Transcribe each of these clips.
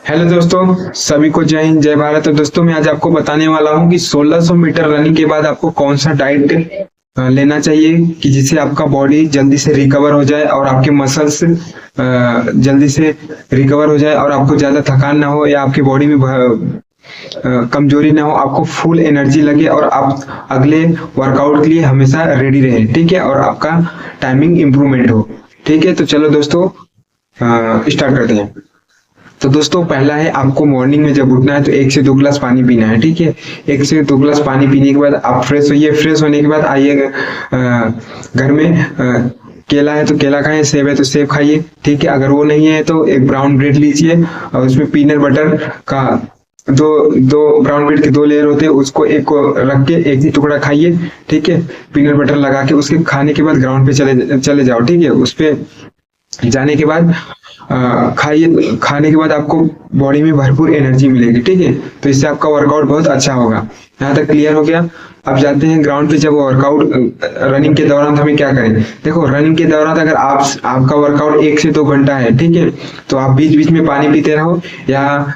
Hello दोस्तों, सभी को जय हिंद जय भारत। तो दोस्तों मैं आज आपको बताने वाला हूँ कि 1600 मीटर रनिंग के बाद आपको कौन सा डाइट लेना चाहिए कि जिससे आपका बॉडी जल्दी से रिकवर हो जाए और आपके मसल्स जल्दी से रिकवर हो जाए और आपको ज्यादा थकान ना हो या आपकी बॉडी में कमजोरी ना हो, आपको फुल एनर्जी लगे और आप अगले वर्कआउट के लिए हमेशा रेडी रहे। ठीक है, और आपका टाइमिंग इम्प्रूवमेंट हो। ठीक है, तो चलो दोस्तों स्टार्ट करते हैं। तो दोस्तों पहला है, आपको मॉर्निंग में जब उठना है तो 1 से 2 गिलास पानी पीना है। ठीक है, 1 से 2 गिलास पानी पीने के बाद आप फ्रेश होइए। फ्रेश होने के बाद आइए घर में केला है तो केला खाएं, सेब है तो सेब खाइए। ठीक है, अगर वो नहीं है तो एक ब्राउन ब्रेड लीजिए और उसमें पीनट बटर का दो दो ब्राउन ब्रेड के 2 लेयर होते हैं, उसको एक को रख के एक ही टुकड़ा खाइए। ठीक है, पीनट बटर लगा के उसके खाने के बाद ग्राउंड पे चले जाओ। ठीक है, उस पे जाने के बाद खाइए। खाने के बाद आपको बॉडी में भरपूर एनर्जी मिलेगी। ठीक है, तो इससे आपका वर्कआउट बहुत अच्छा होगा। यहाँ तक क्लियर हो गया। अब जाते हैं ग्राउंड पे। जब वर्कआउट रनिंग के दौरान हमें क्या करें, देखो रनिंग के दौरान अगर आपका वर्कआउट 1 से 2 घंटा है, ठीक है, तो आप बीच बीच में पानी पीते रहो, या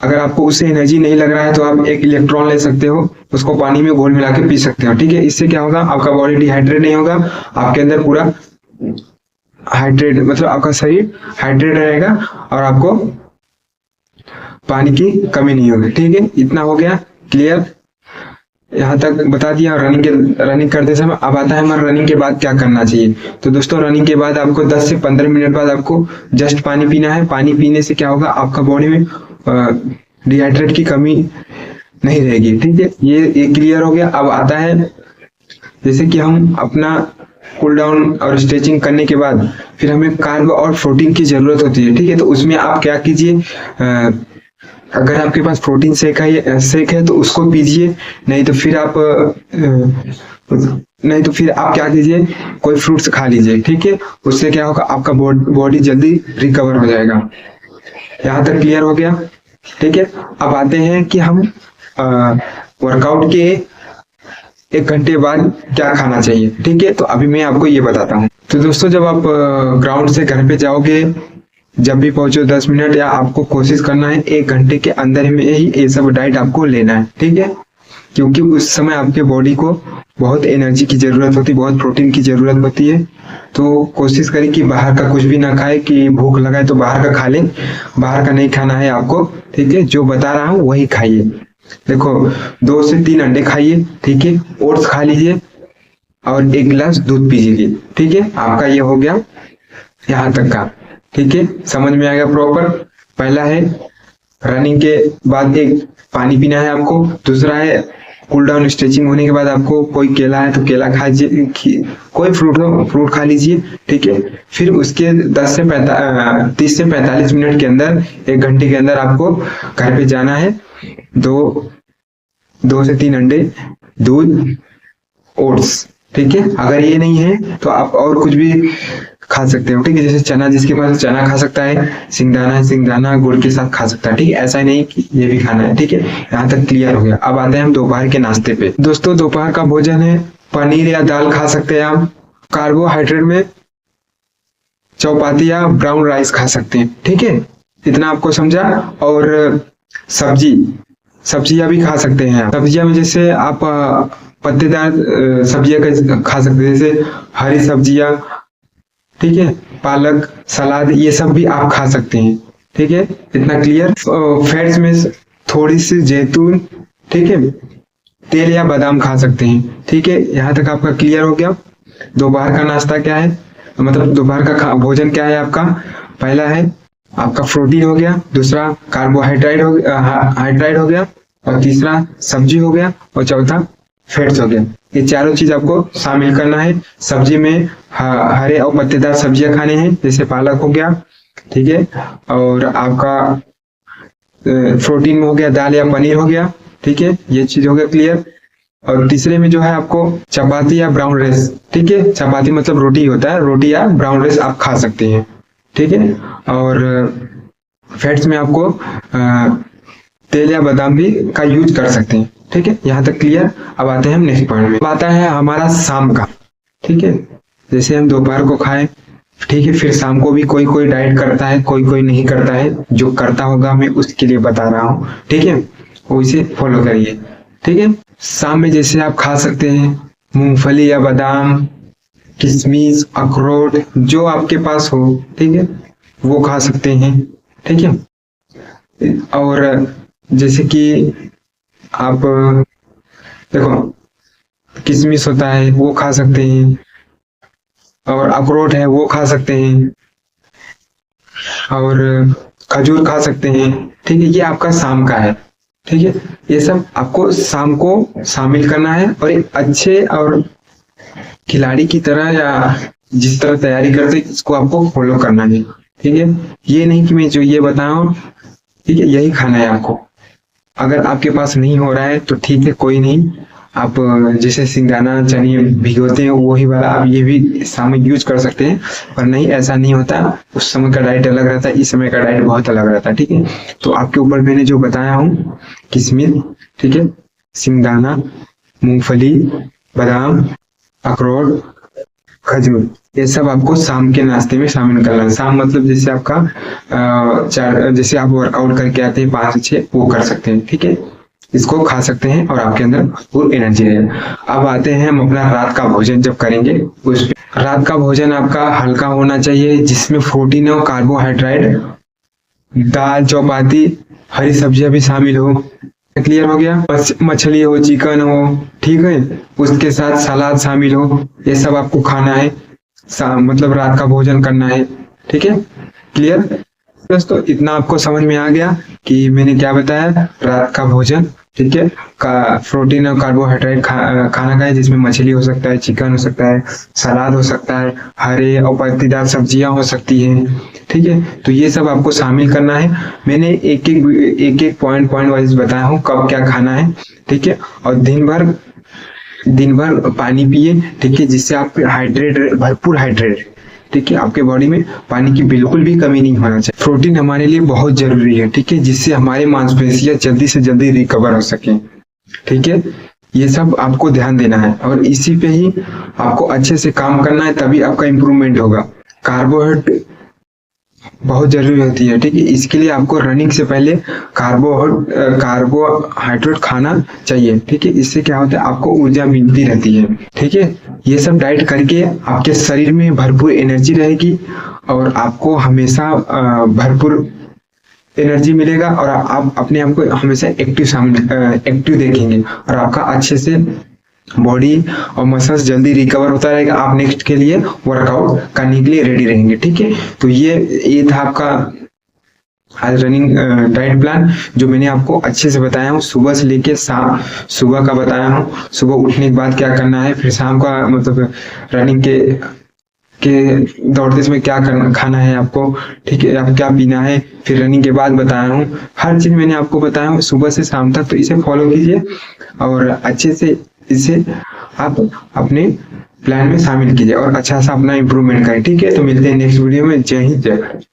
अगर आपको उससे एनर्जी नहीं लग रहा है तो आप एक इलेक्ट्रॉन ले सकते हो, उसको पानी में घोल मिला के पी सकते हो। ठीक है, इससे क्या होगा, आपका बॉडी डिहाइड्रेट नहीं होगा, आपके अंदर पूरा हाइड्रेट मतलब आपका शरीर हाइड्रेट रहेगा और आपको पानी की कमी नहीं होगी। ठीक है, इतना हो गया क्लियर। यहाँ तक बता दिया। रनिंग करते समय अब आता है हमारा रनिंग के बाद क्या करना चाहिए। तो दोस्तों रनिंग के बाद आपको 10 से 15 मिनट बाद आपको जस्ट पानी पीना है। पानी पीने से क्या होगा, आपका बॉडी में डिहाइड्रेट की कमी नहीं रहेगी। ठीक है, ये क्लियर हो गया। अब आता है जैसे कि हम अपना कूल डाउन और स्ट्रेचिंग करने के बाद फिर हमें कार्ब और प्रोटीन की जरूरत होती है। ठीक है, तो उसमें आप क्या कीजिए, अगर आपके पास प्रोटीन शेक है तो उसको पीजिए, नहीं तो फिर आप क्या कीजिए, कोई फ्रूट्स खा लीजिए। ठीक है, उससे क्या होगा, आपका बॉडी जल्दी रिकवर हो जाएगा। यहाँ तक क्लियर हो गया। ठीक है, अब आते हैं कि हम वर्कआउट के 1 घंटे बाद क्या खाना चाहिए। ठीक है, तो अभी मैं आपको ये बताता हूँ। तो दोस्तों जब आप ग्राउंड से घर पे जाओगे, जब भी पहुंचो 10 मिनट या आपको कोशिश करना है 1 घंटे के अंदर में ही ये सब डाइट आपको लेना है। ठीक है, क्योंकि उस समय आपके बॉडी को बहुत एनर्जी की जरूरत होती है, बहुत प्रोटीन की जरूरत होती है। तो कोशिश करें कि बाहर का कुछ भी ना खाए, कि भूख लगाए तो बाहर का खा लें, बाहर का नहीं खाना है आपको। ठीक है, जो बता रहा हूँ वही खाइए। देखो 2 से 3 अंडे खाइए। ठीक है, ओट्स खा लीजिए और 1 गिलास दूध पीजिए। ठीक है, आपका ये हो गया यहाँ तक का। ठीक है, समझ में आ गया प्रॉपर। पहला है रनिंग के बाद एक पानी पीना है आपको। दूसरा है कूल डाउन स्ट्रेचिंग होने के बाद आपको कोई केला है तो केला खा लीजिए, कोई फ्रूट खा लीजिए। ठीक है, फिर उसके 30 से 45 मिनट के अंदर, 1 घंटे के अंदर आपको घर पे जाना है। 2 से 3 अंडे, दूध, ओट्स। ठीक है, अगर ये नहीं है तो आप और कुछ भी खा सकते हो। ठीक है, जैसे चना, जिसके पास चना खा सकता है, सिंगदाना है सिंगदाना गुड़ के साथ खा सकता है। ठीक है, ऐसा ही नहीं कि ये भी खाना है। ठीक है, यहाँ तक क्लियर हो गया। अब आते हैं हम दोपहर के नाश्ते पे। दोस्तों दोपहर का भोजन है, पनीर या दाल खा सकते हैं आप। कार्बोहाइड्रेट में चौपाती या ब्राउन राइस खा सकते हैं। ठीक है, इतना आपको समझा। और सब्जियां भी खा सकते हैं। सब्जियां में जैसे आप पत्तेदार सब्जियां खा सकते हैं, जैसे हरी सब्जियां। ठीक है, पालक, सलाद, ये सब भी आप खा सकते हैं। ठीक है, इतना क्लियर। फैट्स में थोड़ी सी जैतून, ठीक है, तेल या बादाम खा सकते हैं। ठीक है, यहाँ तक आपका क्लियर हो गया। दोपहर का नाश्ता क्या है, मतलब दोपहर का भोजन क्या है आपका। पहला है आपका प्रोटीन हो गया, दूसरा कार्बोहाइड्रेट हो गया, और तीसरा सब्जी हो गया, और चौथा फैट्स हो गया। ये चारों चीज आपको शामिल करना है। सब्जी में हरे और पत्तेदार सब्जियां खाने हैं, जैसे पालक हो गया। ठीक है, और आपका प्रोटीन में हो गया दाल या पनीर हो गया। ठीक है, ये चीज हो गया क्लियर। और तीसरे में जो है आपको चपाती या ब्राउन राइस। ठीक है, चपाती मतलब रोटी होता है, रोटी या ब्राउन राइस आप खा सकते हैं। ठीक है, और फैट्स में आपको तेल या बादाम भी का यूज कर सकते हैं। ठीक है, यहाँ तक क्लियर। अब आते हैं हम नेक्स्ट पॉइंट में। आता है हमारा शाम का। ठीक है, जैसे हम दोपहर को खाएं, ठीक है। फिर शाम को भी कोई कोई डाइट करता है, कोई कोई नहीं करता है। जो करता होगा मैं उसके लिए बता रहा हूँ, ठीक है। वो इसे फॉलो करिए, ठीक है। शाम में जैसे आप खा सकते हैं मूंगफली या बादाम, किशमिश, अखरोट, जो आपके पास हो, ठीक है, वो खा सकते हैं, ठीक है। और जैसे कि आप देखो, किशमिश होता है वो खा सकते हैं, और अखरोट है वो खा सकते हैं, और खजूर खा सकते हैं, ठीक है। ये आपका शाम का है, ठीक है। ये सब आपको शाम को शामिल करना है, और एक अच्छे और खिलाड़ी की तरह या जिस तरह तैयारी करते हैं इसको आपको फॉलो करना है, ठीक है। ये नहीं कि मैं जो ये बताऊं, ठीक है, यही खाना है आपको। अगर आपके पास नहीं हो रहा है तो ठीक है, कोई नहीं। आप जैसे सिंगाना चने भिगोते हैं वही वाला आप ये भी शाम में यूज कर सकते हैं, पर नहीं, ऐसा नहीं होता। उस समय का डाइट अलग रहता है, इस समय का डाइट बहुत अलग रहता है, ठीक है। तो आपके ऊपर मैंने जो बताया हूँ, किशमिश, ठीक है, सिंगाना, मूंगफली, बादाम, अखरोट, खजूर, ये सब आपको शाम के नाश्ते में शामिल करना है। शाम मतलब जैसे आपका जैसे आप वर्कआउट करके आते हैं 5 से 6, वो कर सकते हैं, ठीक है। इसको खा सकते हैं और आपके अंदर भरपूर एनर्जी रहेगा। अब आते हैं हम अपना रात का भोजन जब करेंगे उस पे। रात का भोजन आपका हल्का होना चाहिए, जिसमें प्रोटीन और कार्बोहाइड्रेट, दाल, चौपाती, हरी सब्जियां भी शामिल हो। क्लियर हो गया? मछली हो, चिकन हो, ठीक है, उसके साथ सलाद शामिल हो। ये सब आपको खाना है, मतलब रात का भोजन करना है, ठीक है। क्लियर दोस्तों? इतना आपको समझ में आ गया कि मैंने क्या बताया। रात का भोजन, ठीक है, का प्रोटीन और कार्बोहाइड्रेट खाना का है, जिसमें मछली हो सकता है, चिकन हो सकता है, सलाद हो सकता है, हरे और पत्तीदार सब्जियां हो सकती हैं, ठीक है। तो ये सब आपको शामिल करना है। मैंने एक एक पॉइंट वाइज बताया हूँ कब क्या खाना है, ठीक है। और दिन भर पानी पिए, ठीक है, जिससे आप भरपूर हाइड्रेट, ठीक है, आपके बॉडी में पानी की बिल्कुल भी कमी नहीं होना चाहिए। प्रोटीन हमारे लिए बहुत जरूरी है, ठीक है, जिससे हमारी मांसपेशियां जल्दी से जल्दी रिकवर हो सके, ठीक है। ये सब आपको ध्यान देना है, और इसी पे ही आपको अच्छे से काम करना है, तभी आपका इम्प्रूवमेंट होगा। कार्बोहाइड्रेट बहुत जरूरी होती है, ठीक है। इसके लिए आपको रनिंग से पहले कार्बोहाइड्रेट खाना चाहिए, ठीक है। इससे क्या होता है, आपको ऊर्जा मिलती रहती है, ठीक है। ये सब डाइट करके आपके शरीर में भरपूर एनर्जी रहेगी, और आपको हमेशा भरपूर एनर्जी मिलेगा, और आप अपने आप को हमेशा एक्टिव देखेंगे, और आपका अच्छे से बॉडी और मसल्स जल्दी रिकवर होता रहेगा। आप नेक्स्ट के लिए वर्कआउट करने के लिए रेडी रहेंगे, ठीक है। तो ये था आपका आज रनिंग डाइट प्लान, जो मैंने आपको अच्छे से बताया हूँ। सुबह से लेके शाम, सुबह का बताया हूँ, सुबह उठने के बाद क्या करना है, फिर शाम का मतलब रनिंग के दौड़ते समय क्या खाना है आपको, ठीक है, आप क्या पीना है, फिर रनिंग के बाद बताया हूँ। हर चीज मैंने आपको बताया हूँ सुबह से शाम तक। तो इसे फॉलो कीजिए और अच्छे से इसे आप अपने प्लान में शामिल कीजिए, और अच्छा सा अपना इम्प्रूवमेंट करें, ठीक है। तो मिलते हैं नेक्स्ट वीडियो में। जय हिंद, जय भारत।